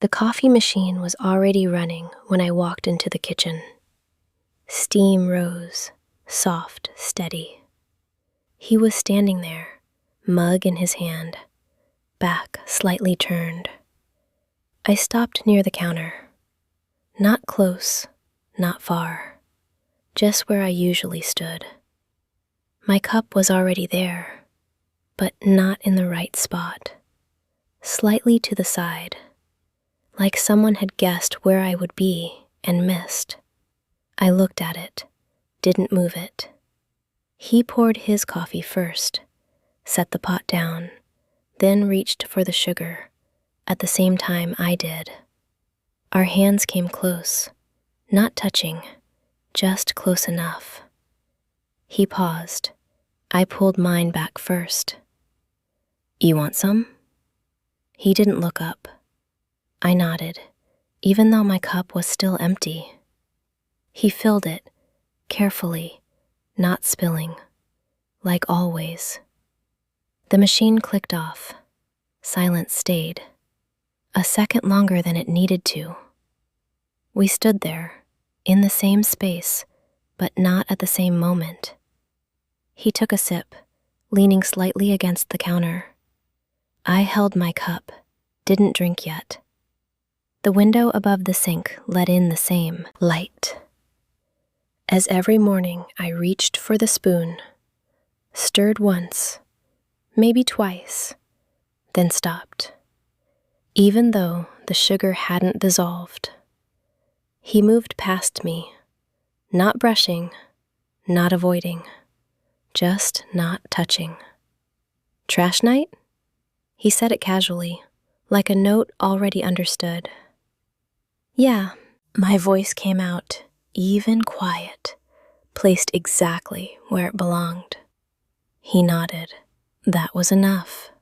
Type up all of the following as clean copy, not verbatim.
The coffee machine was already running when I walked into the kitchen. Steam rose, soft, steady. He was standing there, mug in his hand, back slightly turned. I stopped near the counter. Not close, not far, just where I usually stood. My cup was already there, but not in the right spot, slightly to the side, like someone had guessed where I would be and missed. I looked at it, didn't move it. He poured his coffee first, set the pot down, then reached for the sugar, at the same time I did. Our hands came close, not touching, just close enough. He paused. I pulled mine back first. "You want some?" He didn't look up. I nodded, even though my cup was still empty. He filled it, carefully, not spilling, like always. The machine clicked off. Silence stayed. A second longer than it needed to. We stood there, in the same space, but not at the same moment. He took a sip, leaning slightly against the counter. I held my cup, didn't drink yet. The window above the sink let in the same light. As every morning I reached for the spoon, stirred once, maybe twice, then stopped. Even though the sugar hadn't dissolved. He moved past me, not brushing, not avoiding, just not touching. "Trash night?" He said it casually, like a note already understood. "Yeah," my voice came out, even quiet, placed exactly where it belonged. He nodded. That was enough.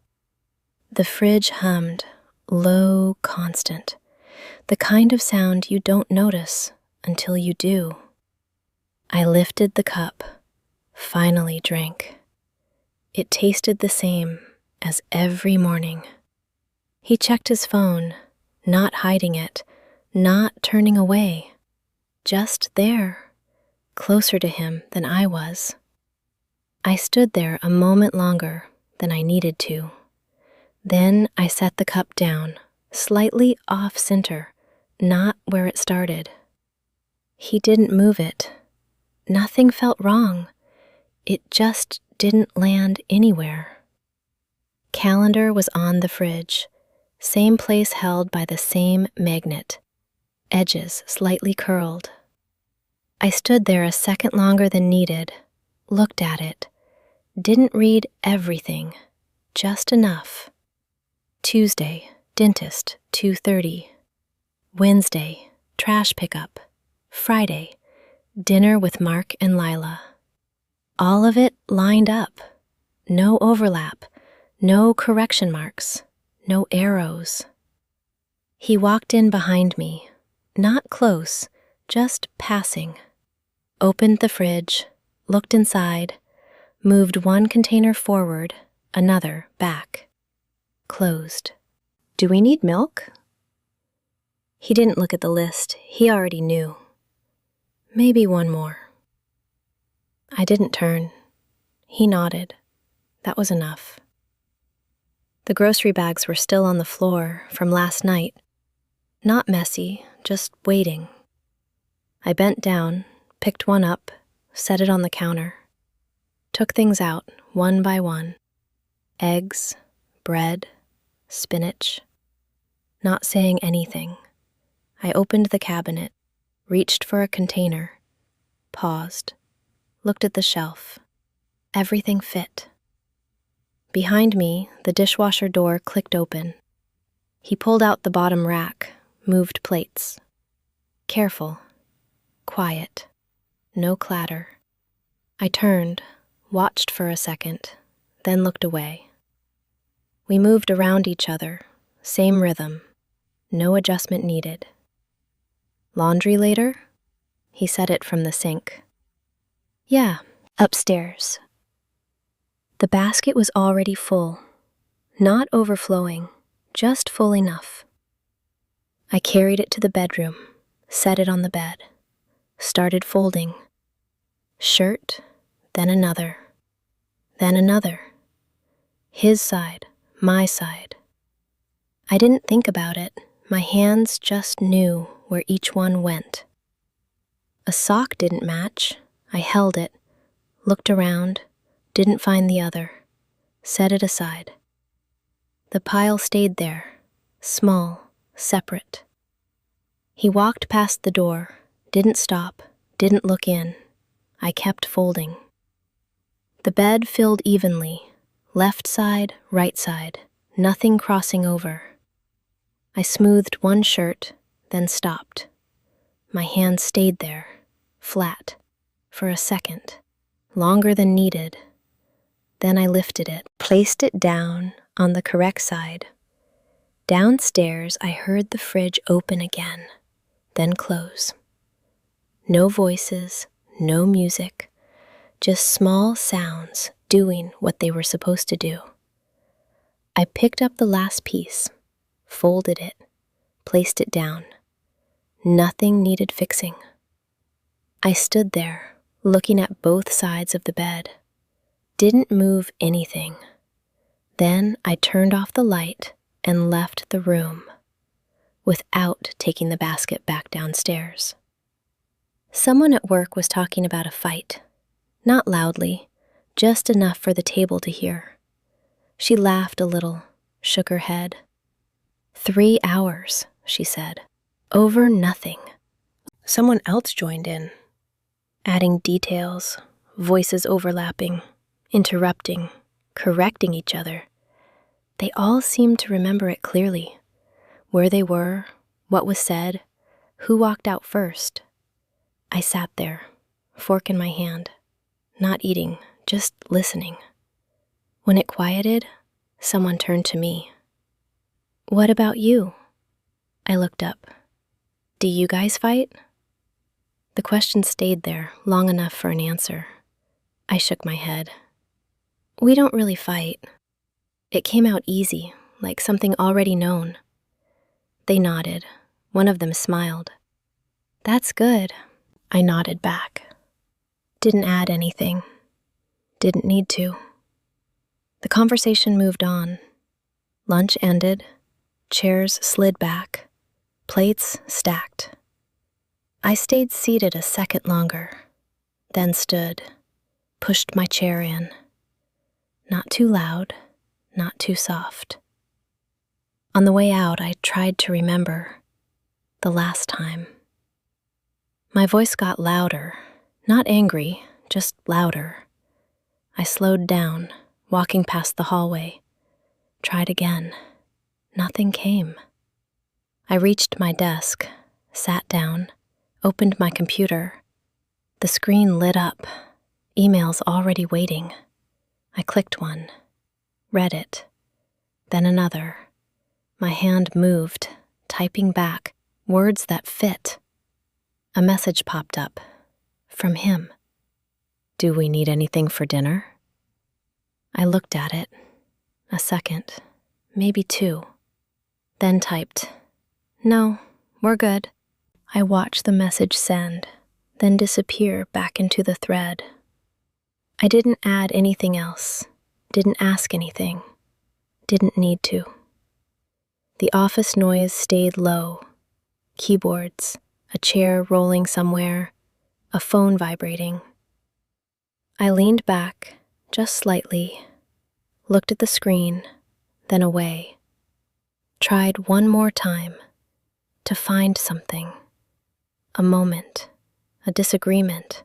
The fridge hummed, low, constant, the kind of sound you don't notice until you do. I lifted the cup, finally drank. It tasted the same as every morning. He checked his phone, not hiding it, not turning away, just there, closer to him than I was. I stood there a moment longer than I needed to. Then I set the cup down, slightly off-center, not where it started. He didn't move it. Nothing felt wrong. It just didn't land anywhere. Calendar was on the fridge, same place held by the same magnet, edges slightly curled. I stood there a second longer than needed, looked at it, didn't read everything, just enough. Tuesday, dentist, 2:30. Wednesday, trash pickup. Friday, dinner with Mark and Lila. All of it lined up. No overlap, no correction marks, no arrows. He walked in behind me, not close, just passing. Opened the fridge, looked inside, moved one container forward, another back. Closed. "Do we need milk?" He didn't look at the list. He already knew. "Maybe one more." I didn't turn. He nodded. That was enough. The grocery bags were still on the floor from last night. Not messy, just waiting. I bent down, picked one up, set it on the counter. Took things out, one by one. Eggs, bread, spinach. Not saying anything. I opened the cabinet, reached for a container, paused, looked at the shelf. Everything fit. Behind me, the dishwasher door clicked open. He pulled out the bottom rack, moved plates. Careful, quiet, no clatter. I turned, watched for a second, then looked away. We moved around each other, same rhythm, no adjustment needed. "Laundry later?" He said it from the sink. "Yeah, upstairs." The basket was already full, not overflowing, just full enough. I carried it to the bedroom, set it on the bed, started folding. Shirt, then another, then another. His side, my side. I didn't think about it. My hands just knew where each one went. A sock didn't match. I held it, looked around, didn't find the other, set it aside. The pile stayed there, small, separate. He walked past the door, didn't stop, didn't look in. I kept folding. The bed filled evenly, left side, right side, nothing crossing over. I smoothed one shirt, then stopped. My hand stayed there, flat, for a second, longer than needed. Then I lifted it, placed it down on the correct side. Downstairs, I heard the fridge open again, then close. No voices, no music, just small sounds doing what they were supposed to do. I picked up the last piece, folded it, placed it down. Nothing needed fixing. I stood there, looking at both sides of the bed. Didn't move anything. Then I turned off the light and left the room, without taking the basket back downstairs. Someone at work was talking about a fight. Not loudly, just enough for the table to hear. She laughed a little, shook her head. 3 hours, she said, over nothing. Someone else joined in, adding details, voices overlapping, interrupting, correcting each other. They all seemed to remember it clearly, where they were, what was said, who walked out first. I sat there, fork in my hand, not eating, just listening. When it quieted, someone turned to me. "What about you?" I looked up. "Do you guys fight?" The question stayed there long enough for an answer. I shook my head. "We don't really fight." It came out easy, like something already known. They nodded. One of them smiled. "That's good." I nodded back. Didn't add anything. Didn't need to. The conversation moved on. Lunch ended. Chairs slid back. Plates stacked. I stayed seated a second longer, then stood, pushed my chair in. Not too loud, not too soft. On the way out, I tried to remember the last time. My voice got louder, not angry, just louder. I slowed down, walking past the hallway. Tried again. Nothing came. I reached my desk, sat down, opened my computer. The screen lit up, emails already waiting. I clicked one, read it, then another. My hand moved, typing back, words that fit. A message popped up, from him. "Do we need anything for dinner?" I looked at it, a second, maybe 2, then typed, "No, we're good." I watched the message send, then disappear back into the thread. I didn't add anything else, didn't ask anything, didn't need to. The office noise stayed low. Keyboards, a chair rolling somewhere, a phone vibrating. I leaned back, just slightly, looked at the screen, then away. Tried one more time to find something. A moment, a disagreement,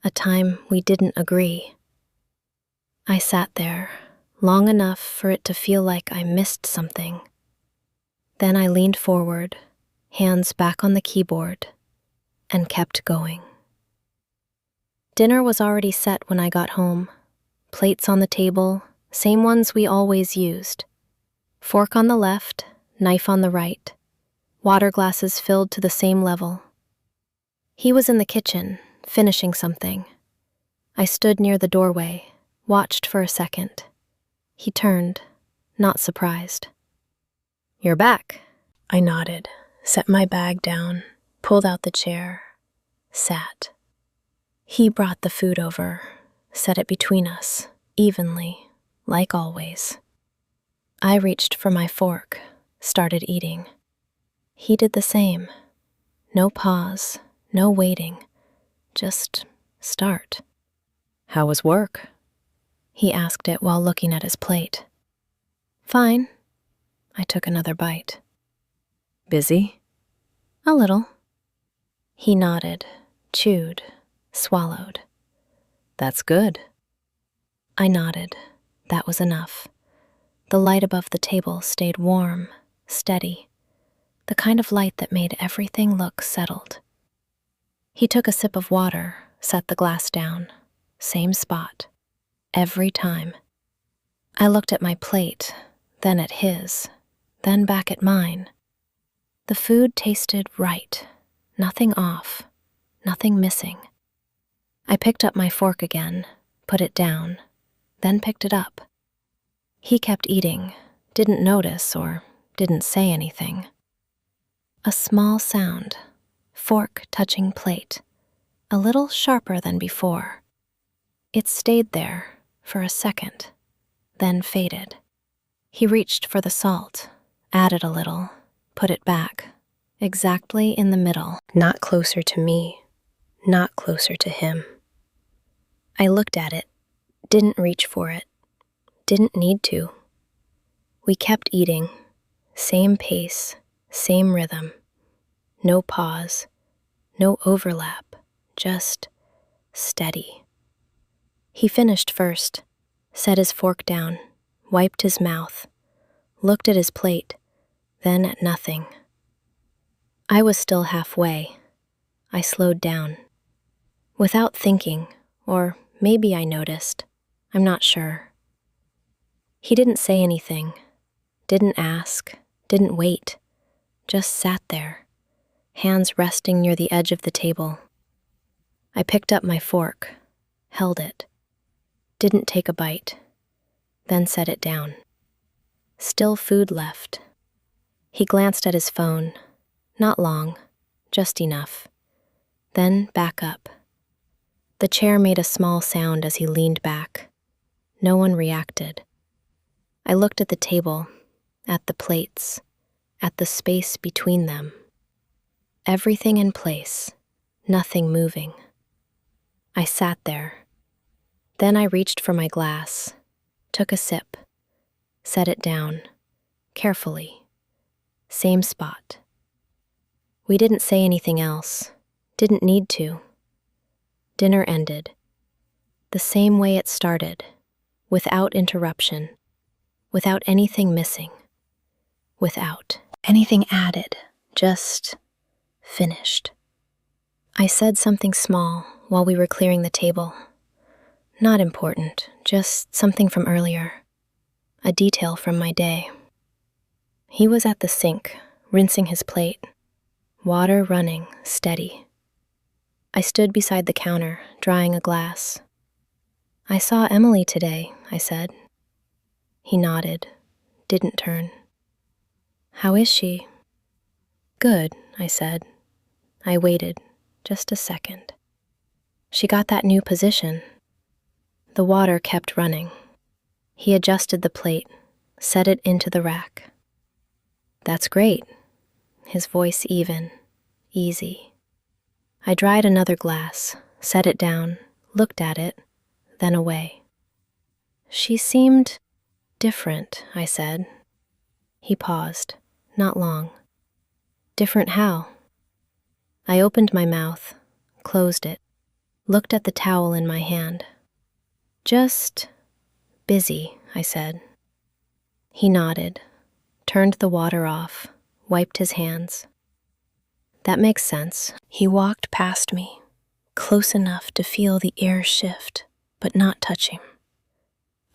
a time we didn't agree. I sat there, long enough for it to feel like I missed something. Then I leaned forward, hands back on the keyboard, and kept going. Dinner was already set when I got home. Plates on the table, same ones we always used. Fork on the left, knife on the right. Water glasses filled to the same level. He was in the kitchen, finishing something. I stood near the doorway, watched for a second. He turned, not surprised. "You're back," I nodded, set my bag down, pulled out the chair, sat. He brought the food over, set it between us, evenly, like always. I reached for my fork, started eating. He did the same. No pause, no waiting, just start. "How was work?" He asked it while looking at his plate. "Fine." I took another bite. "Busy?" "A little." He nodded, chewed, swallowed. "That's good." I nodded. That was enough. The light above the table stayed warm, steady, the kind of light that made everything look settled. He took a sip of water, set the glass down, same spot, every time. I looked at my plate, then at his, then back at mine. The food tasted right, nothing off, nothing missing. I picked up my fork again, put it down, then picked it up. He kept eating, didn't notice or didn't say anything. A small sound, fork touching plate, a little sharper than before. It stayed there for a second, then faded. He reached for the salt, added a little, put it back, exactly in the middle, not closer to me, not closer to him. I looked at it, didn't reach for it, didn't need to. We kept eating, same pace, same rhythm, no pause, no overlap, just steady. He finished first, set his fork down, wiped his mouth, looked at his plate, then at nothing. I was still halfway. I slowed down. Without thinking, or maybe I noticed, I'm not sure. He didn't say anything, didn't ask, didn't wait, just sat there, hands resting near the edge of the table. I picked up my fork, held it, didn't take a bite, then set it down. Still food left. He glanced at his phone, not long, just enough, then back up. The chair made a small sound as he leaned back. No one reacted. I looked at the table, at the plates, at the space between them. Everything in place, nothing moving. I sat there. Then I reached for my glass, took a sip, set it down, carefully, same spot. We didn't say anything else, didn't need to. Dinner ended, the same way it started, without interruption, without anything missing, without anything added, just finished. I said something small while we were clearing the table. Not important, just something from earlier, a detail from my day. He was at the sink, rinsing his plate, water running, steady. I stood beside the counter, drying a glass. "I saw Emily today," I said. He nodded, didn't turn. "How is she?" "Good," I said. I waited, just a second. "She got that new position." The water kept running. He adjusted the plate, set it into the rack. "That's great." His voice even, easy. I dried another glass, set it down, looked at it, then away. "She seemed different," I said. He paused, not long. "Different how?" I opened my mouth, closed it, looked at the towel in my hand. "Just busy," I said. He nodded, turned the water off, wiped his hands. "That makes sense." He walked past me, close enough to feel the air shift, but not touch him.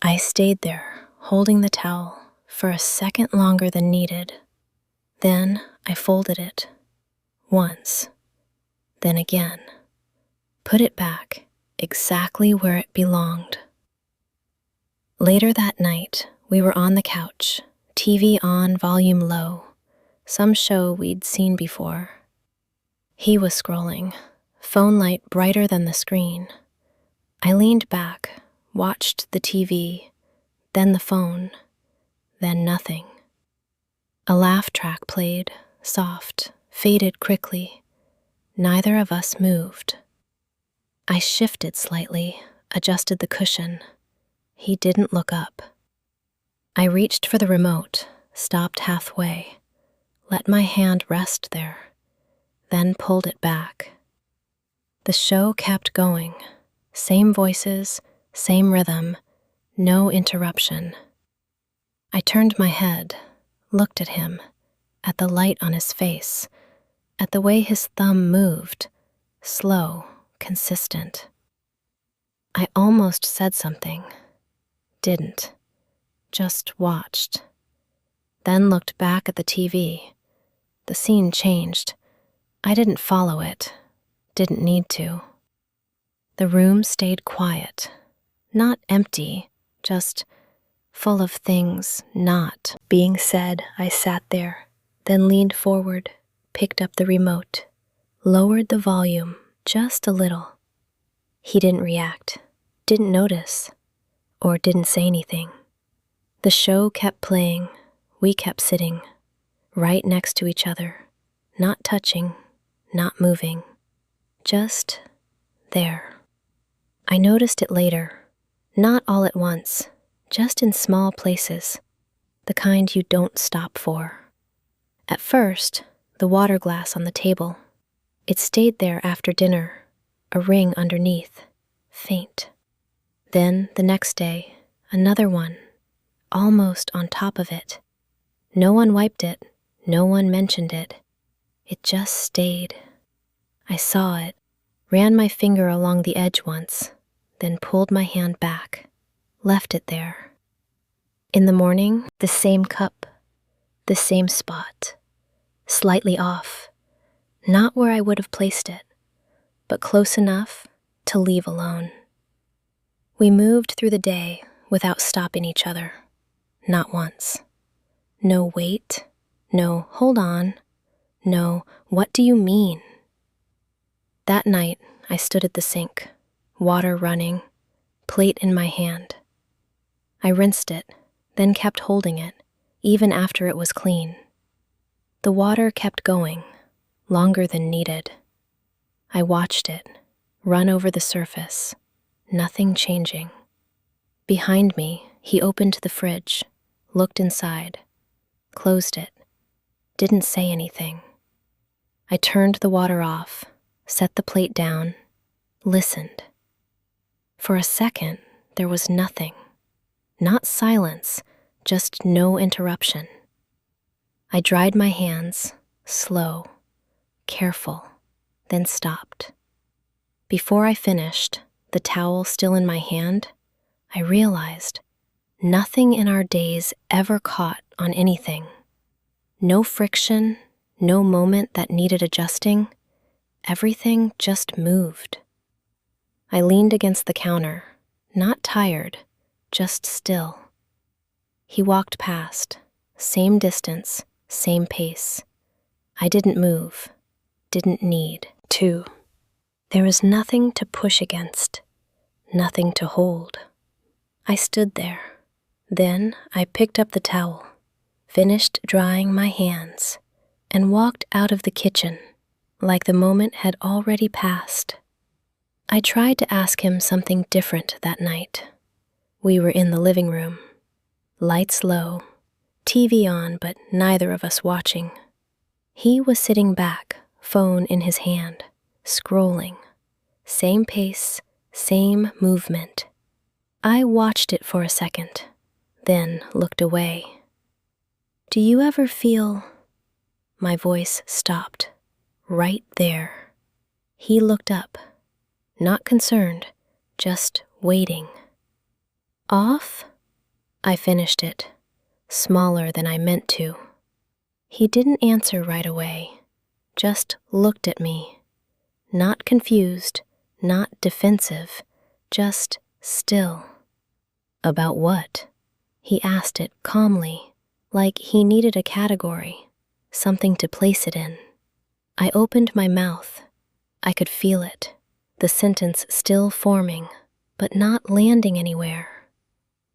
I stayed there, holding the towel, for a second longer than needed. Then I folded it, once, then again, put it back exactly where it belonged. Later that night, we were on the couch, TV on, volume low, some show we'd seen before. He was scrolling, phone light brighter than the screen. I leaned back, watched the TV, then the phone, then nothing. A laugh track played, soft, faded quickly. Neither of us moved. I shifted slightly, adjusted the cushion. He didn't look up. I reached for the remote, stopped halfway, let my hand rest there, then pulled it back. The show kept going. Same voices, same rhythm, no interruption. I turned my head, looked at him, at the light on his face, at the way his thumb moved, slow, consistent. I almost said something, didn't, just watched. Then looked back at the TV. The scene changed. I didn't follow it, didn't need to. The room stayed quiet, not empty, just full of things not being said. I sat there, then leaned forward, picked up the remote, lowered the volume just a little. He didn't react, didn't notice, or didn't say anything. The show kept playing. We kept sitting, right next to each other, not touching, not moving, just there. I noticed it later, not all at once, just in small places, the kind you don't stop for. At first, the water glass on the table. It stayed there after dinner, a ring underneath, faint. Then, the next day, another one, almost on top of it. No one wiped it, no one mentioned it. It just stayed. I saw it, ran my finger along the edge once, then pulled my hand back, left it there. In the morning, the same cup, the same spot, slightly off, not where I would have placed it, but close enough to leave alone. We moved through the day without stopping each other, not once. No wait, no hold on, no what do you mean? That night, I stood at the sink, water running, plate in my hand. I rinsed it, then kept holding it, even after it was clean. The water kept going, longer than needed. I watched it, run over the surface, nothing changing. Behind me, he opened the fridge, looked inside, closed it, didn't say anything. I turned the water off, set the plate down, listened. For a second, there was nothing. Not silence, just no interruption. I dried my hands, slow, careful, then stopped. Before I finished, the towel still in my hand, I realized nothing in our days ever caught on anything. No friction, no moment that needed adjusting. Everything just moved. I leaned against the counter, not tired, just still. He walked past, same distance, same pace. I didn't move, didn't need to. There was nothing to push against, nothing to hold. I stood there. Then I picked up the towel, finished drying my hands, and walked out of the kitchen, like the moment had already passed. I tried to ask him something different that night. We were in the living room, lights low, TV on, but neither of us watching. He was sitting back, phone in his hand, scrolling. Same pace, same movement. I watched it for a second, then looked away. Do you ever feel... My voice stopped, right there. He looked up, not concerned, just waiting. Off? I finished it, smaller than I meant to. He didn't answer right away, just looked at me. Not confused, not defensive, just still. About what? He asked it calmly, like he needed a category. something to place it in. I opened my mouth. I could feel it, the sentence still forming, but not landing anywhere.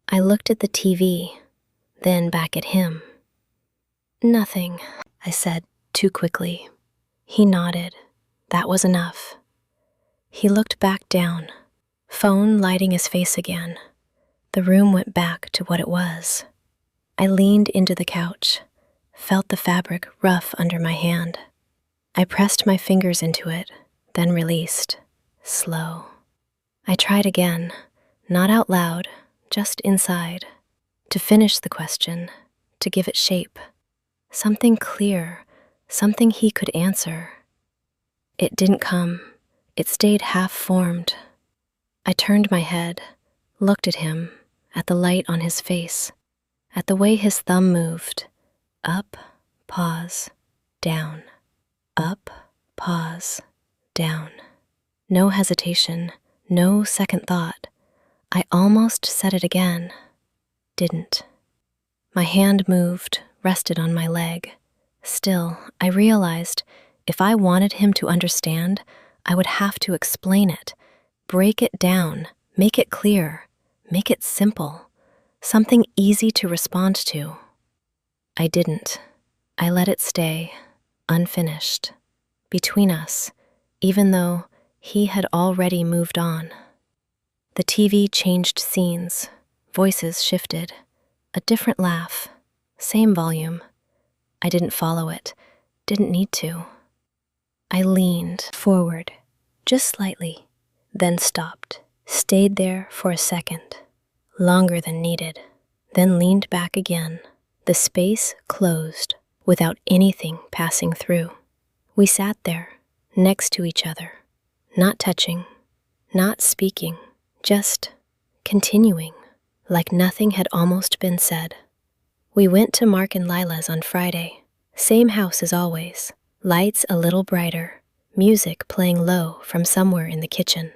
I looked at the TV, then back at him. "Nothing," I said too quickly. He nodded. That was enough. He looked back down, phone lighting his face again. The room went back to what it was. I leaned into the couch, felt the fabric rough under my hand. I pressed my fingers into it, then released, slow. I tried again, not out loud, just inside, to finish the question, to give it shape. Something clear, something he could answer. It didn't come. It stayed half-formed. I turned my head, looked at him, at the light on his face, at the way his thumb moved. Up, pause, down. Up, pause, down. No hesitation, no second thought. I almost said it again. Didn't. My hand moved, rested on my leg. Still, I realized if I wanted him to understand, I would have to explain it, break it down, make it clear, make it simple, something easy to respond to. I didn't. I let it stay, unfinished, between us, even though he had already moved on. The TV changed scenes, voices shifted, a different laugh, same volume. I didn't follow it, didn't need to. I leaned forward, just slightly, then stopped, stayed there for a second, longer than needed, then leaned back again. The space closed without anything passing through. We sat there, next to each other, not touching, not speaking, just continuing, like nothing had almost been said. We went to Mark and Lila's on Friday, same house as always, lights a little brighter, music playing low from somewhere in the kitchen.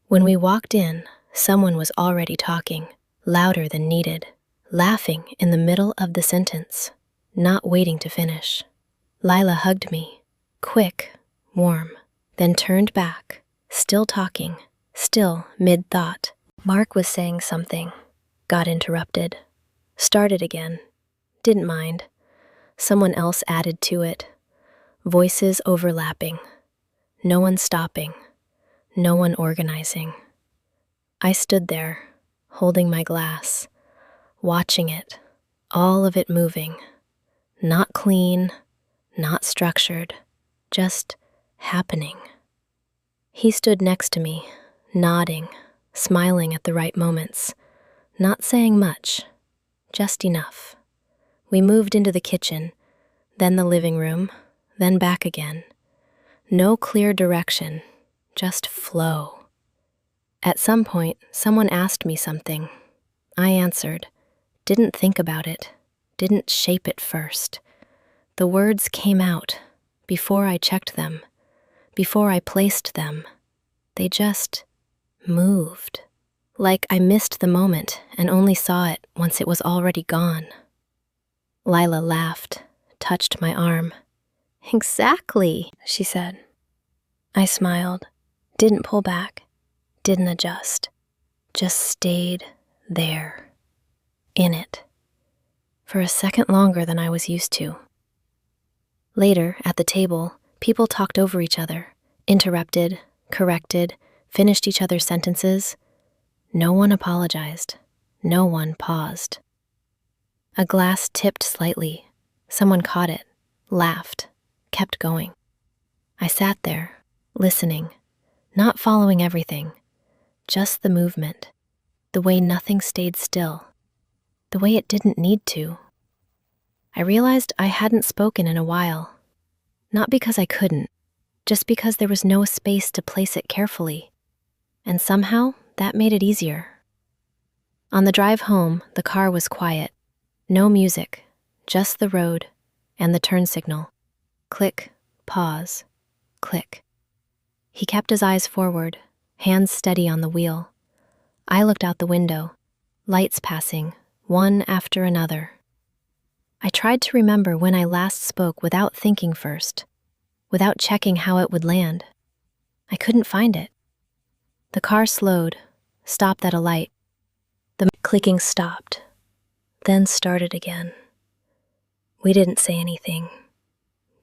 When we walked in, someone was already talking, louder than needed, laughing in the middle of the sentence, not waiting to finish. Lila hugged me, quick, warm, then turned back, still talking, still mid-thought. Mark was saying something, got interrupted, started again, didn't mind. Someone else added to it, voices overlapping, no one stopping, no one organizing. I stood there, holding my glass, watching it, all of it moving, not clean, not structured, just happening. He stood next to me, nodding, smiling at the right moments, not saying much, just enough. We moved into the kitchen, then the living room, then back again. No clear direction, just flow. At some point, someone asked me something. I answered, didn't think about it, didn't shape it first. The words came out, before I checked them, before I placed them. They just moved, like I missed the moment and only saw it once it was already gone. Lila laughed, touched my arm. "Exactly," she said. I smiled, didn't pull back, didn't adjust, just stayed there, in it, for a second longer than I was used to. Later, at the table, people talked over each other, interrupted, corrected, finished each other's sentences. No one apologized. No one paused. A glass tipped slightly. Someone caught it, laughed, kept going. I sat there, listening, not following everything, just the movement, the way nothing stayed still, the way it didn't need to. I realized I hadn't spoken in a while, not because I couldn't, just because there was no space to place it carefully, and somehow that made it easier. On the drive home, the car was quiet, no music, just the road and the turn signal. Click, pause, click. He kept his eyes forward, hands steady on the wheel. I looked out the window, lights passing, one after another. I tried to remember when I last spoke without thinking first, without checking how it would land. I couldn't find it. The car slowed, stopped at a light. The clicking stopped, then started again. We didn't say anything.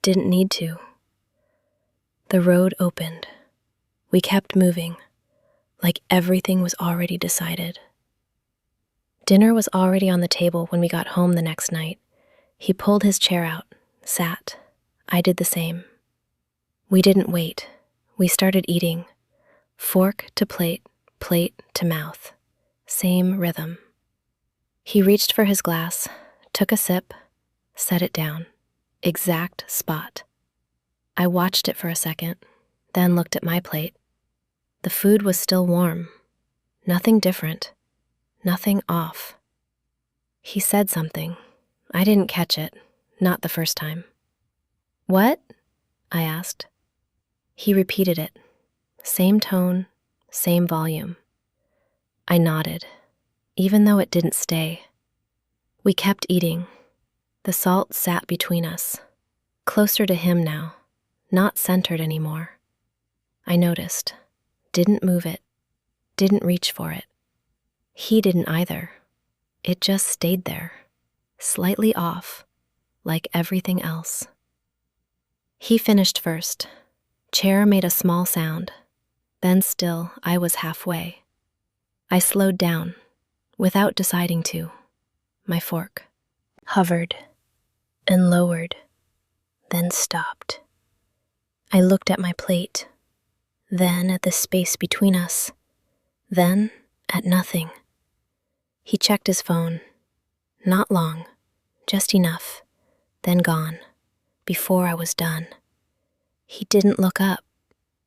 Didn't need to. The road opened. We kept moving, like everything was already decided. Dinner was already on the table when we got home the next night. He pulled his chair out, sat. I did the same. We didn't wait. We started eating. Fork to plate, plate to mouth. Same rhythm. He reached for his glass, took a sip, set it down. Exact spot. I watched it for a second, then looked at my plate. The food was still warm. Nothing different. Nothing off. He said something. I didn't catch it, not the first time. "What?" I asked. He repeated it. Same tone, same volume. I nodded, even though it didn't stay. We kept eating. The salt sat between us, closer to him now, not centered anymore. I noticed, didn't move it, didn't reach for it. He didn't either. It just stayed there, slightly off, like everything else. He finished first. Chair made a small sound. Then still, I was halfway. I slowed down, without deciding to. My fork hovered and lowered, then stopped. I looked at my plate, then at the space between us, then at nothing. He checked his phone. Not long, just enough, then gone, before I was done. He didn't look up,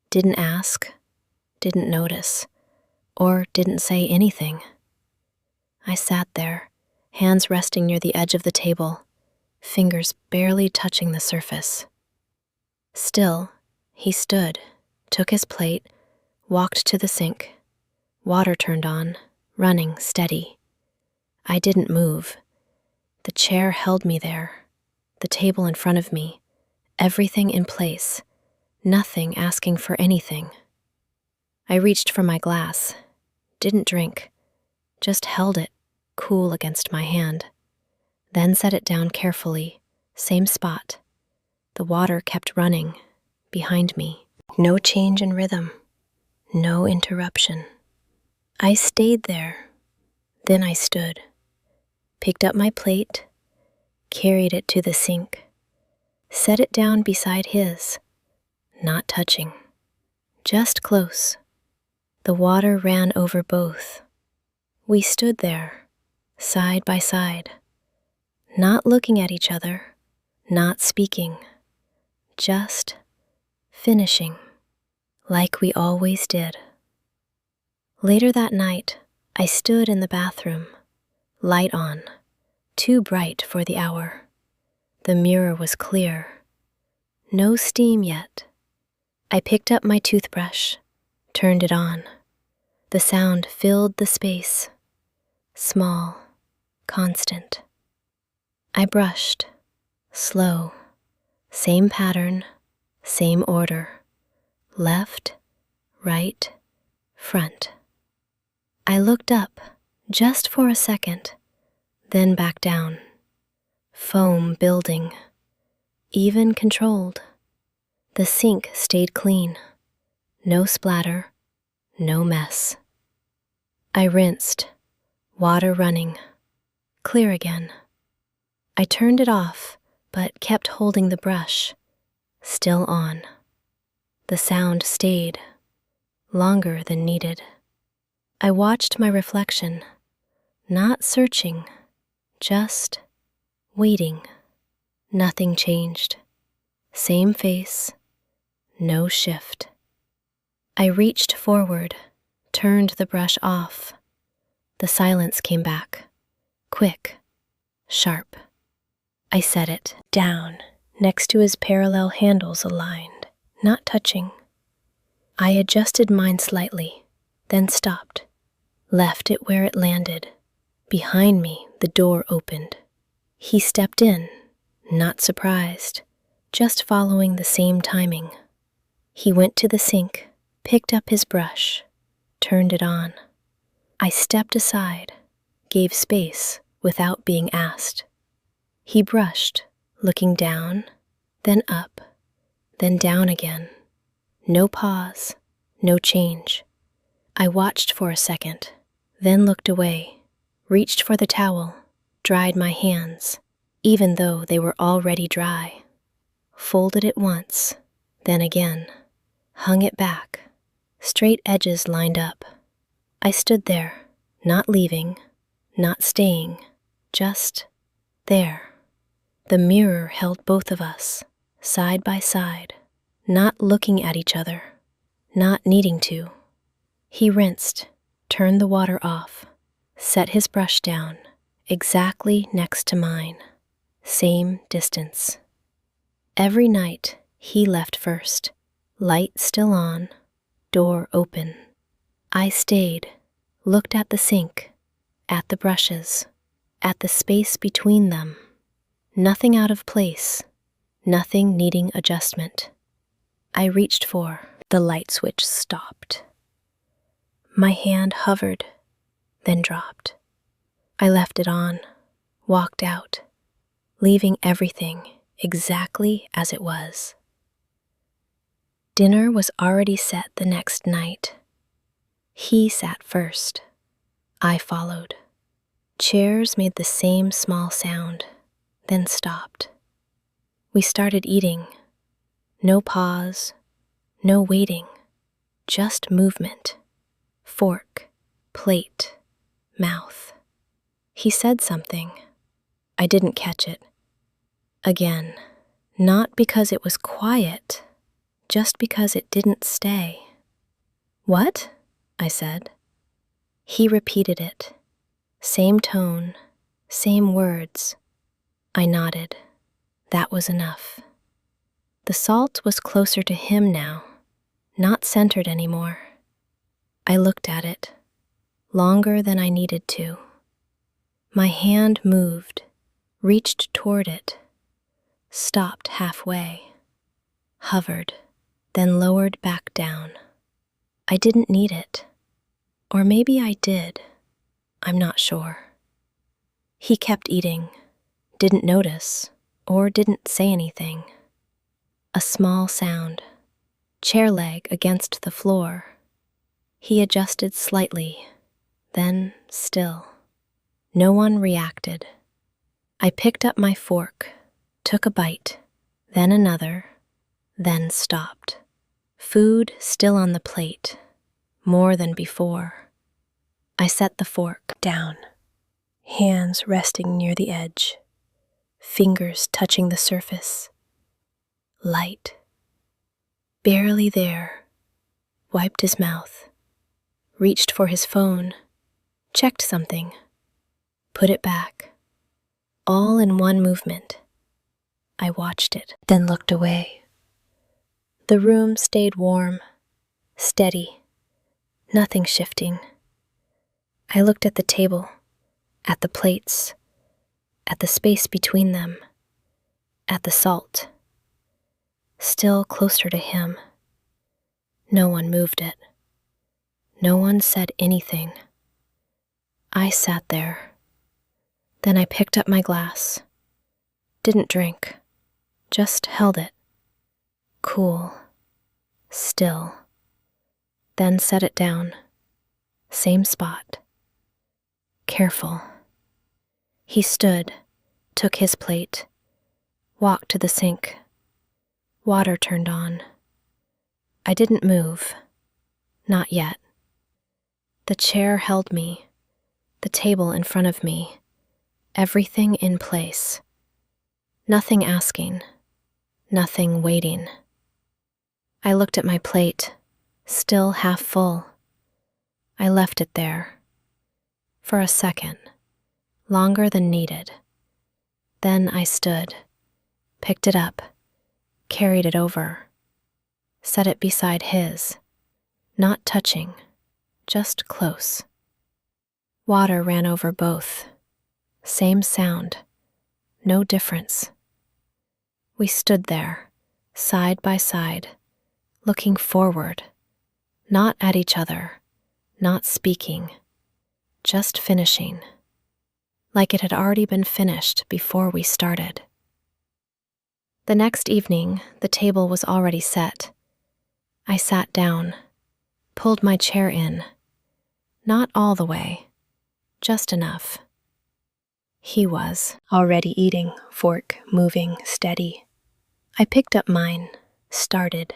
didn't ask, didn't notice, or didn't say anything. I sat there, hands resting near the edge of the table, fingers barely touching the surface. Still, he stood, took his plate, walked to the sink. Water turned on, running steady. I didn't move. The chair held me there, the table in front of me, everything in place, nothing asking for anything. I reached for my glass, didn't drink, just held it, cool against my hand, then set it down carefully, same spot. The water kept running, behind me. No change in rhythm, no interruption. I stayed there, then I stood, picked up my plate, carried it to the sink, set it down beside his, not touching, just close. The water ran over both. We stood there, side by side, not looking at each other, not speaking, just finishing, like we always did. Later that night, I stood in the bathroom, light on, too bright for the hour. The mirror was clear. No steam yet. I picked up my toothbrush, turned it on. The sound filled the space. Small, constant. I brushed, slow, same pattern, same order. Left, right, front. I looked up, just for a second, then back down. Foam building, even controlled. The sink stayed clean. No splatter, no mess. I rinsed, water running, clear again. I turned it off, but kept holding the brush, still on. The sound stayed, longer than needed. I watched my reflection, not searching, just waiting. Nothing changed. Same face, no shift. I reached forward, turned the brush off. The silence came back, quick, sharp. I set it down, next to his parallel handles aligned, not touching. I adjusted mine slightly, then stopped, left it where it landed. Behind me, the door opened. He stepped in, not surprised, just following the same timing. He went to the sink, picked up his brush, turned it on. I stepped aside, gave space without being asked. He brushed, looking down, then up, then down again. No pause, no change. I watched for a second, then looked away, reached for the towel, dried my hands, even though they were already dry. Folded it once, then again, hung it back, straight edges lined up. I stood there, not leaving, not staying, just there. The mirror held both of us, side by side, not looking at each other, not needing to. He rinsed, turned the water off, set his brush down, exactly next to mine, same distance. Every night, he left first, light still on, door open. I stayed, looked at the sink, at the brushes, at the space between them. Nothing out of place, nothing needing adjustment. I reached for, the light switch stopped. My hand hovered, then dropped. I left it on, walked out, leaving everything exactly as it was. Dinner was already set the next night. He sat first. I followed. Chairs made the same small sound, then stopped. We started eating. No pause, no waiting, just movement. Fork, plate, mouth. He said something. I didn't catch it. Again, not because it was quiet, just because it didn't stay. "What?" I said. He repeated it. Same tone, same words. I nodded. That was enough. The salt was closer to him now, not centered anymore. I looked at it, longer than I needed to. My hand moved, reached toward it, stopped halfway, hovered, then lowered back down. I didn't need it. Or maybe I did. I'm not sure. He kept eating, didn't notice, or didn't say anything. A small sound, chair leg against the floor. He adjusted slightly, then still. No one reacted. I picked up my fork, took a bite, then another, then stopped. Food still on the plate, more than before. I set the fork down, hands resting near the edge, fingers touching the surface. Light. Barely there. Wiped his mouth, reached for his phone, checked something, put it back, all in one movement. I watched it, then looked away. The room stayed warm, steady, nothing shifting. I looked at the table, at the plates, at the space between them, at the salt. Still closer to him. No one moved it. No one said anything. I sat there. Then I picked up my glass. Didn't drink, just held it. Cool, still. Then set it down. Same spot. Careful. He stood, took his plate, walked to the sink. Water turned on. I didn't move. Not yet. The chair held me, the table in front of me, everything in place. Nothing asking, nothing waiting. I looked at my plate, still half full. I left it there. For a second, longer than needed. Then I stood, picked it up, carried it over, set it beside his, not touching, just close. Water ran over both. Same sound, no difference. We stood there, side by side, looking forward, not at each other, not speaking, just finishing, like it had already been finished before we started. The next evening, the table was already set. I sat down, pulled my chair in, not all the way, just enough. He was already eating, fork moving steady. I picked up mine, started,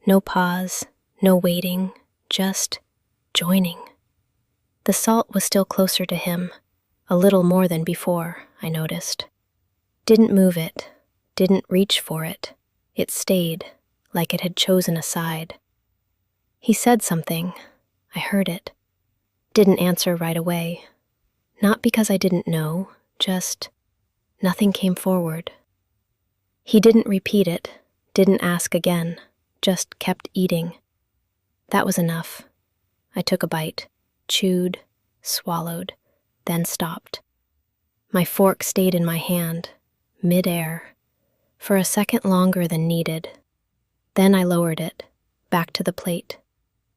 no pause, no waiting, just joining. The salt was still closer to him, a little more than before, I noticed. Didn't move it, didn't reach for it. It stayed, like it had chosen a side. He said something. I heard it. Didn't answer right away. Not because I didn't know, just nothing came forward. He didn't repeat it, didn't ask again, just kept eating. That was enough. I took a bite, chewed, swallowed, then stopped. My fork stayed in my hand, mid-air, for a second longer than needed. Then I lowered it, back to the plate.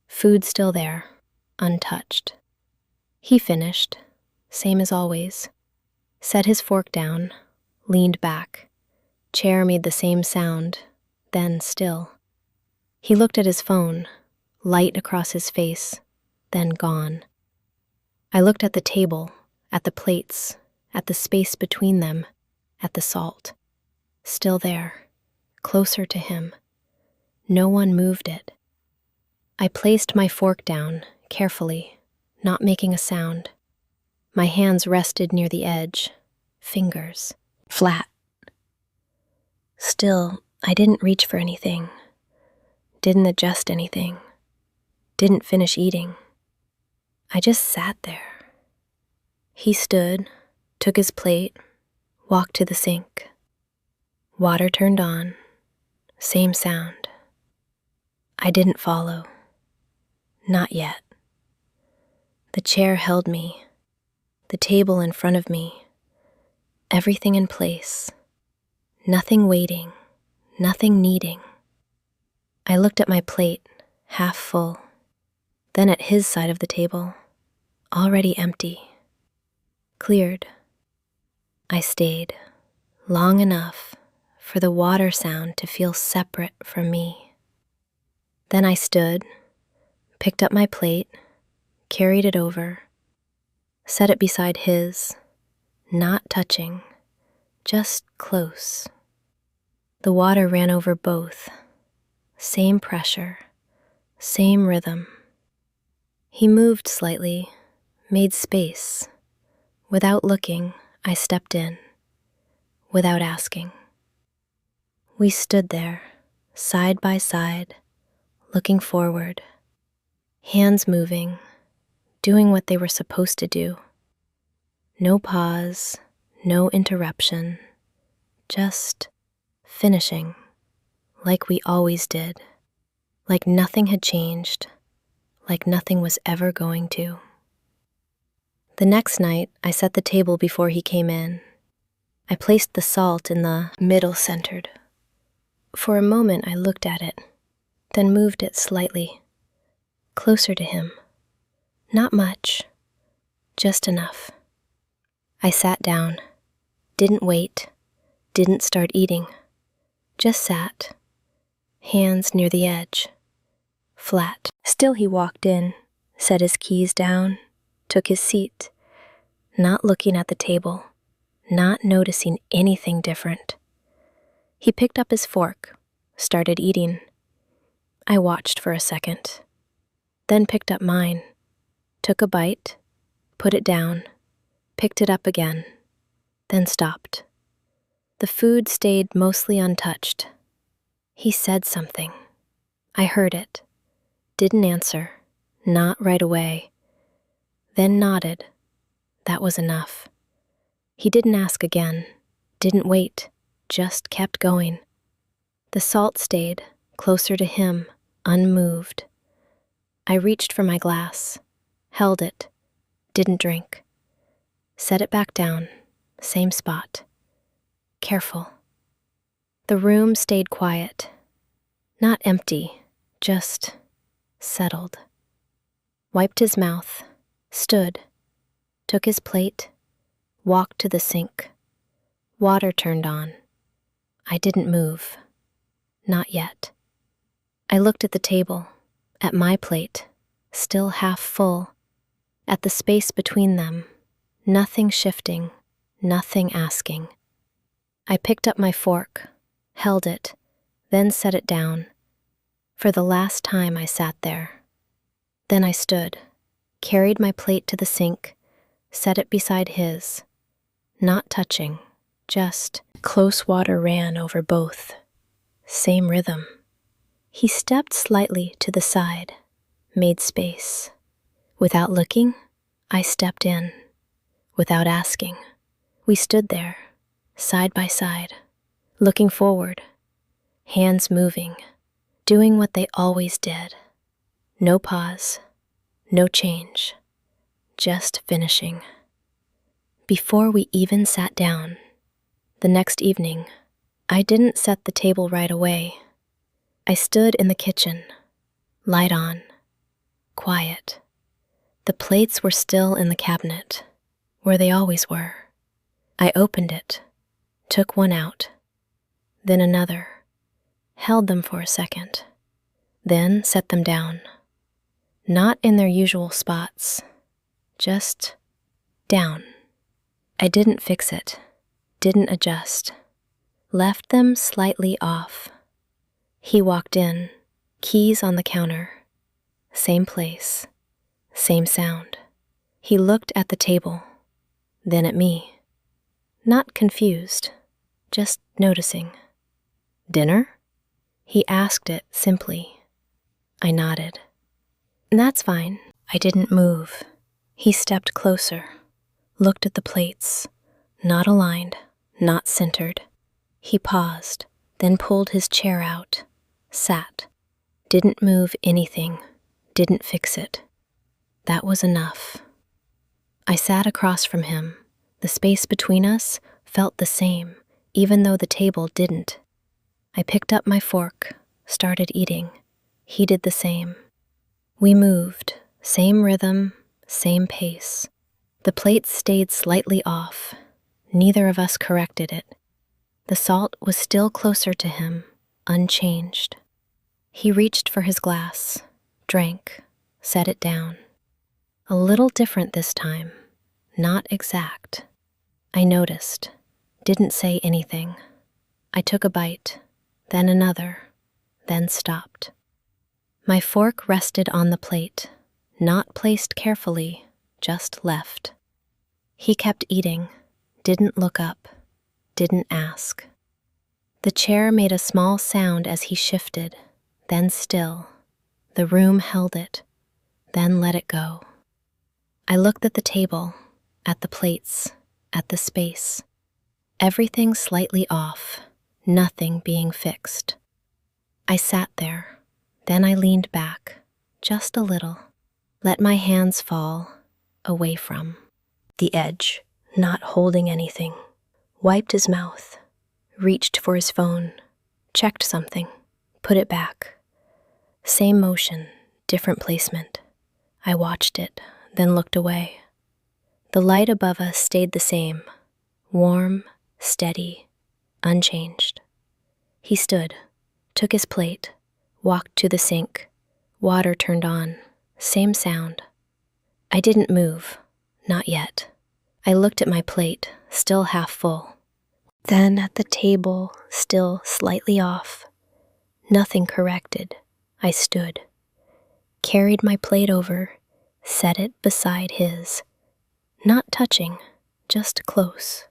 Food still there, untouched. He finished, same as always. Set his fork down, leaned back. Chair made the same sound, then still. He looked at his phone, light across his face, then gone. I looked at the table, at the plates, at the space between them, at the salt. Still there, closer to him. No one moved it. I placed my fork down, carefully, not making a sound. My hands rested near the edge, fingers, flat. Still, I didn't reach for anything, didn't adjust anything, didn't finish eating. I just sat there. He stood, took his plate, walked to the sink. Water turned on, same sound. I didn't follow. Not yet. The chair held me, the table in front of me, everything in place, nothing waiting, nothing needing. I looked at my plate, half full, then at his side of the table, already empty, cleared. I stayed, long enough for the water sound to feel separate from me. Then I stood, picked up my plate, carried it over, set it beside his, not touching, just close. The water ran over both, same pressure, same rhythm. He moved slightly, made space. Without looking, I stepped in, without asking. We stood there, side by side, looking forward, hands moving, doing what they were supposed to do. No pause, no interruption, just finishing, like we always did, like nothing had changed, like nothing was ever going to. The next night, I set the table before he came in. I placed the salt in the middle centered. For a moment, I looked at it, then moved it slightly, closer to him. Not much, just enough. I sat down, didn't wait, didn't start eating, just sat, hands near the edge, flat. Still he walked in, set his keys down, took his seat, not looking at the table, not noticing anything different. He picked up his fork, started eating. I watched for a second, then picked up mine, took a bite, put it down, picked it up again, then stopped. The food stayed mostly untouched. He said something. I heard it. Didn't answer, not right away. Then nodded. That was enough. He didn't ask again, didn't wait, just kept going. The salt stayed, closer to him, unmoved. I reached for my glass, held it, didn't drink. Set it back down, same spot. careful. The room stayed quiet. Not empty, just settled. Wiped his mouth, stood, took his plate, walked to the sink. Water turned on. I didn't move. Not yet. I looked at the table, at my plate, still half full, at the space between them, nothing shifting, nothing asking. I picked up my fork, held it, then set it down. For the last time I sat there. Then I stood, carried my plate to the sink, set it beside his. Not touching, just close water ran over both. Same rhythm. He stepped slightly to the side, made space. Without looking, I stepped in. Without asking, we stood there, side by side, looking forward, hands moving, doing what they always did. No pause, no change, just finishing. Before we even sat down, the next evening, I didn't set the table right away. I stood in the kitchen, light on, quiet. The plates were still in the cabinet, where they always were. I opened it, took one out, then another, held them for a second, then set them down. Not in their usual spots, just down. I didn't fix it, didn't adjust, left them slightly off. He walked in, keys on the counter, same place, same sound. He looked at the table, then at me. Not confused, just noticing. Dinner? He asked it simply. I nodded. That's fine. I didn't move. He stepped closer, looked at the plates, not aligned, not centered. He paused, then pulled his chair out, sat, didn't move anything, didn't fix it. That was enough. I sat across from him. The space between us felt the same, even though the table didn't. I picked up my fork, started eating. He did the same. We moved, same rhythm, same pace. The plates stayed slightly off. Neither of us corrected it. The salt was still closer to him, unchanged. He reached for his glass, drank, set it down. A little different this time, not exact. I noticed, didn't say anything. I took a bite, then another, then stopped. My fork rested on the plate, not placed carefully, just left. He kept eating, didn't look up, didn't ask. The chair made a small sound as he shifted, then still. The room held it, then let it go. I looked at the table, at the plates, at the space. Everything slightly off, nothing being fixed. I sat there, then I leaned back, just a little, let my hands fall, away from the edge, not holding anything. Wiped his mouth, reached for his phone, checked something, put it back. Same motion, different placement. I watched it, then looked away. The light above us stayed the same, warm, steady, unchanged. He stood, took his plate, walked to the sink. Water turned on, same sound. I didn't move, not yet. I looked at my plate, still half full. Then at the table, still slightly off. Nothing corrected. I stood, carried my plate over, set it beside his. Not touching, just close.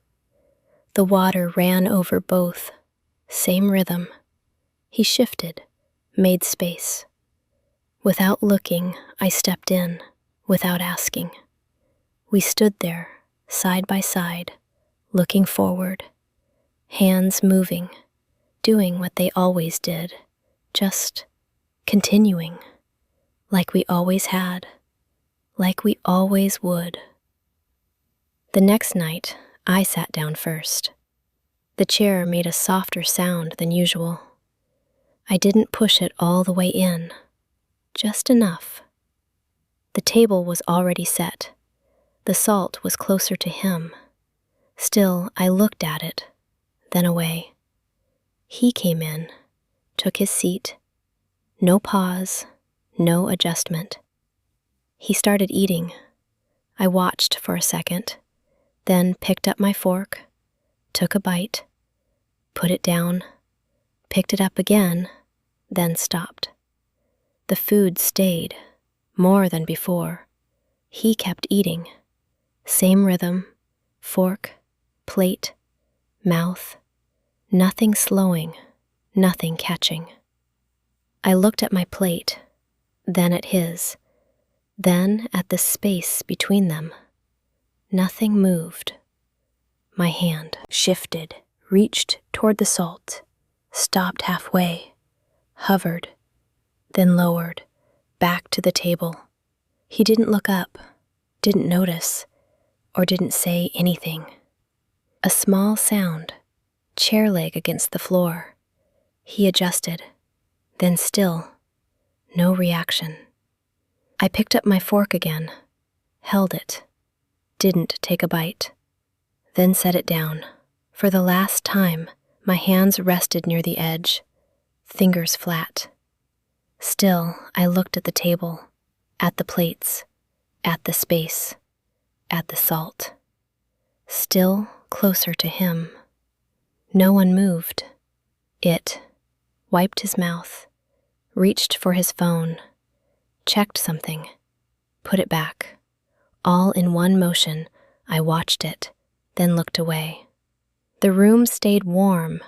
The water ran over both, same rhythm. He shifted, made space. Without looking, I stepped in, without asking. We stood there, side by side, looking forward, hands moving, doing what they always did, just continuing, like we always had, like we always would. The next night, I sat down first. The chair made a softer sound than usual. I didn't push it all the way in, just enough. The table was already set. The salt was closer to him. Still, I looked at it, then away. He came in, took his seat. No pause, no adjustment. He started eating. I watched for a second, then picked up my fork, took a bite, put it down, picked it up again, then stopped. The food stayed, more than before. He kept eating. Same rhythm, fork, plate, mouth, nothing slowing, nothing catching. I looked at my plate, then at his, then at the space between them. Nothing moved. My hand shifted, reached toward the salt, stopped halfway, hovered, then lowered, back to the table. He didn't look up, didn't notice, or didn't say anything. A small sound, chair leg against the floor. He adjusted, then still, no reaction. I picked up my fork again, held it, didn't take a bite, then set it down. For the last time, my hands rested near the edge, fingers flat. Still, I looked at the table, at the plates, at the space, at the salt. Still closer to him. No one moved. It wiped his mouth, reached for his phone, checked something, put it back. All in one motion, I watched it, then looked away. The room stayed warm,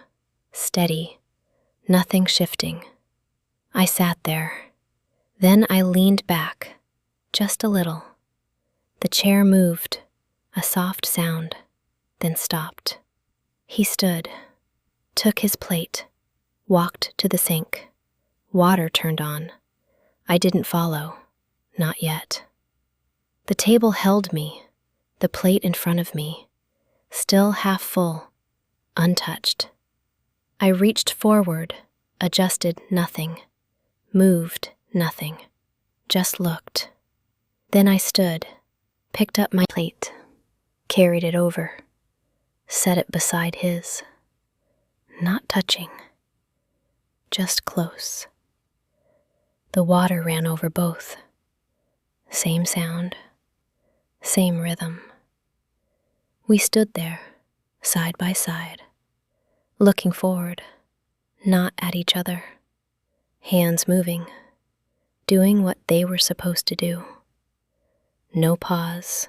steady, nothing shifting. I sat there. Then I leaned back, just a little. The chair moved, a soft sound, then stopped. He stood, took his plate, walked to the sink. Water turned on. I didn't follow, not yet. The table held me, the plate in front of me, still half full, untouched. I reached forward, adjusted nothing, moved nothing, just looked. Then I stood, picked up my plate, carried it over, set it beside his. Not touching, just close. The water ran over both. Same sound, same rhythm. We stood there, side by side, looking forward, not at each other, hands moving, doing what they were supposed to do. No pause,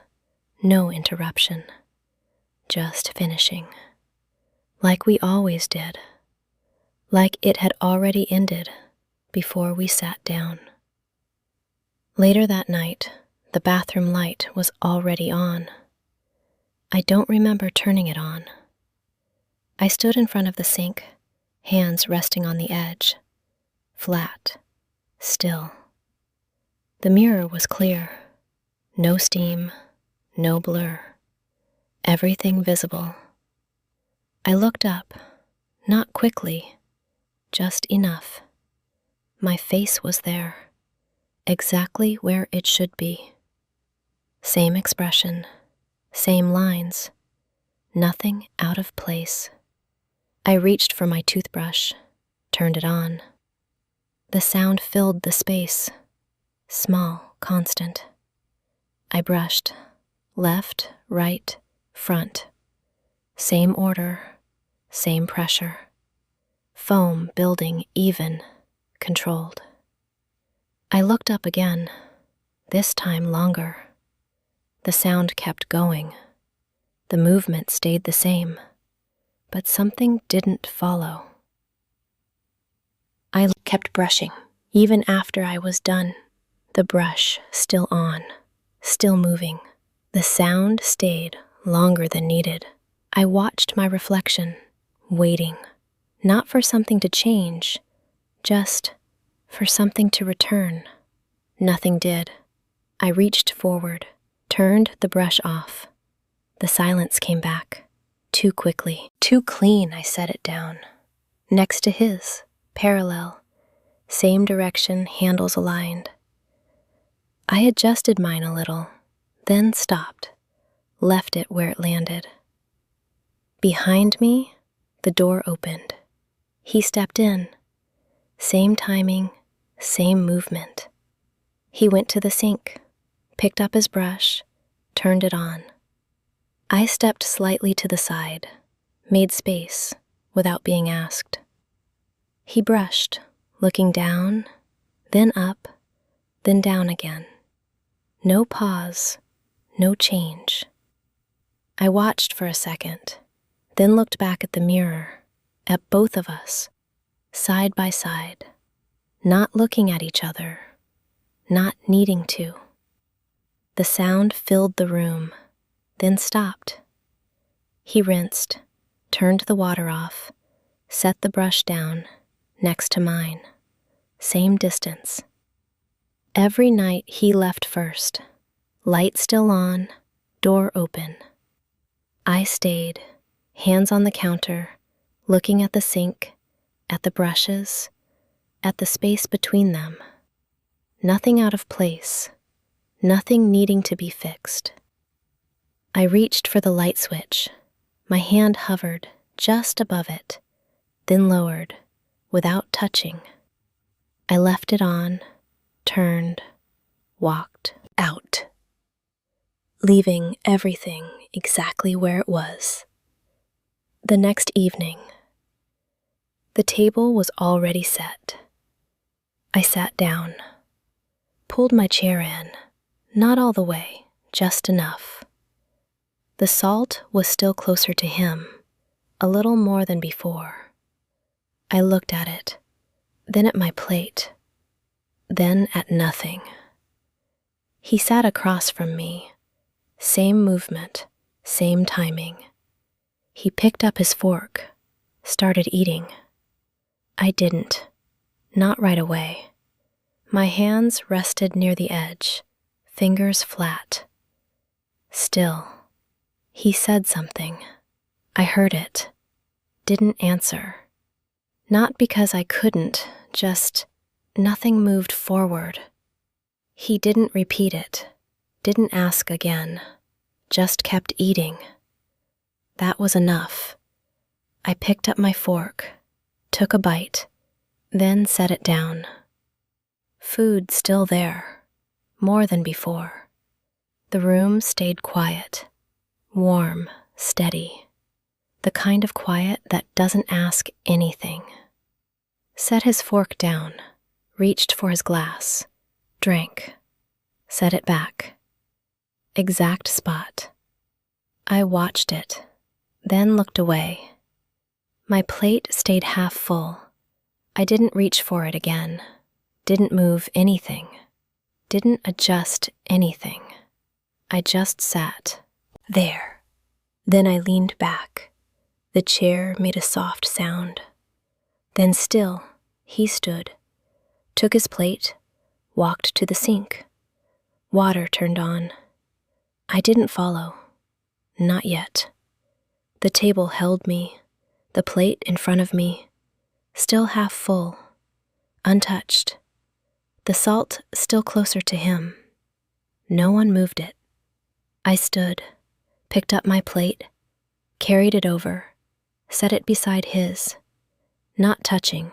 no interruption, just finishing, like we always did, like it had already ended before we sat down. Later that night, the bathroom light was already on. I don't remember turning it on. I stood in front of the sink, hands resting on the edge, flat, still. The mirror was clear, no steam, no blur, everything visible. I looked up, not quickly, just enough. My face was there, exactly where it should be. Same expression, same lines, nothing out of place. I reached for my toothbrush, turned it on. The sound filled the space, small, constant. I brushed, left, right, front. Same order, same pressure. Foam building even, controlled. I looked up again, this time longer. The sound kept going. The movement stayed the same, but something didn't follow. I kept brushing, even after I was done. The brush still on, still moving. The sound stayed longer than needed. I watched my reflection, waiting, not for something to change, just for something to return. Nothing did. I reached forward, turned the brush off. The silence came back, Too quickly, too clean, I set it down. Next to his, parallel, same direction, handles aligned. I adjusted mine a little, then stopped, left it where it landed. Behind me, the door opened. He stepped in. Same timing, same movement. He went to the sink, picked up his brush, turned it on. I stepped slightly to the side, made space without being asked. He brushed, looking down, then up, then down again. No pause, no change. I watched for a second, then looked back at the mirror, at both of us, side by side, not looking at each other, not needing to. The sound filled the room, then stopped. He rinsed, turned the water off, set the brush down next to mine, same distance. Every night he left first, light still on, door open. I stayed, hands on the counter, looking at the sink, at the brushes, at the space between them. Nothing out of place, nothing needing to be fixed. I reached for the light switch. My hand hovered just above it, then lowered, without touching. I left it on, turned, walked out, leaving everything exactly where it was. The next evening, the table was already set. I sat down, pulled my chair in, not all the way, just enough. The salt was still closer to him, a little more than before. I looked at it, then at my plate, then at nothing. He sat across from me, same movement, same timing. He picked up his fork, started eating. I didn't, not right away. My hands rested near the edge, fingers flat. Still, he said something. I heard it, didn't answer. Not because I couldn't, just nothing moved forward. He didn't repeat it, didn't ask again, just kept eating. That was enough. I picked up my fork, took a bite, then set it down. Food still there, more than before. The room stayed quiet, warm, steady. The kind of quiet that doesn't ask anything. Set his fork down, reached for his glass, drank, set it back. Exact spot. I watched it, then looked away. My plate stayed half full. I didn't reach for it again, didn't move anything, didn't adjust anything. I just sat there. Then I leaned back. The chair made a soft sound. Then still, he stood, took his plate, walked to the sink. Water turned on. I didn't follow. Not yet. The table held me, the plate in front of me, still half full, untouched. The salt still closer to him. No one moved it. I stood, picked up my plate, carried it over, set it beside his, not touching,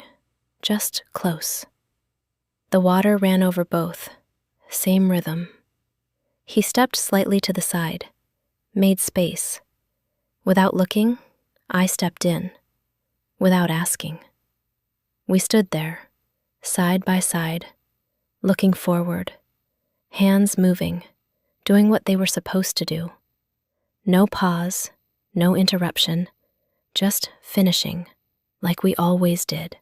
just close. The water ran over both, same rhythm. He stepped slightly to the side, made space. Without looking, I stepped in, without asking. We stood there, side by side, looking forward, hands moving, doing what they were supposed to do. No pause, no interruption, just finishing, like we always did.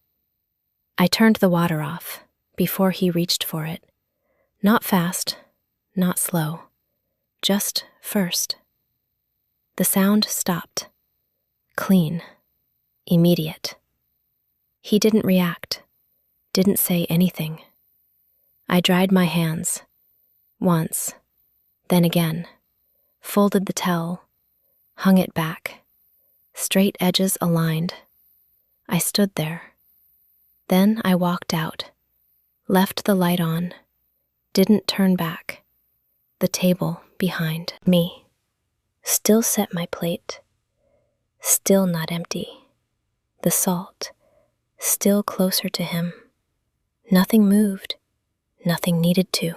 I turned the water off before he reached for it. Not fast, not slow, just first. The sound stopped. Clean, immediate. He didn't react, didn't say anything. I dried my hands, once, then again, folded the towel, hung it back, straight edges aligned. I stood there. Then I walked out, left the light on, didn't turn back. The table behind me still set my plate, still not empty. The salt still closer to him. Nothing moved, nothing needed to.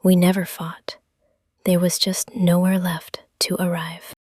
We never fought. There was just nowhere left to arrive.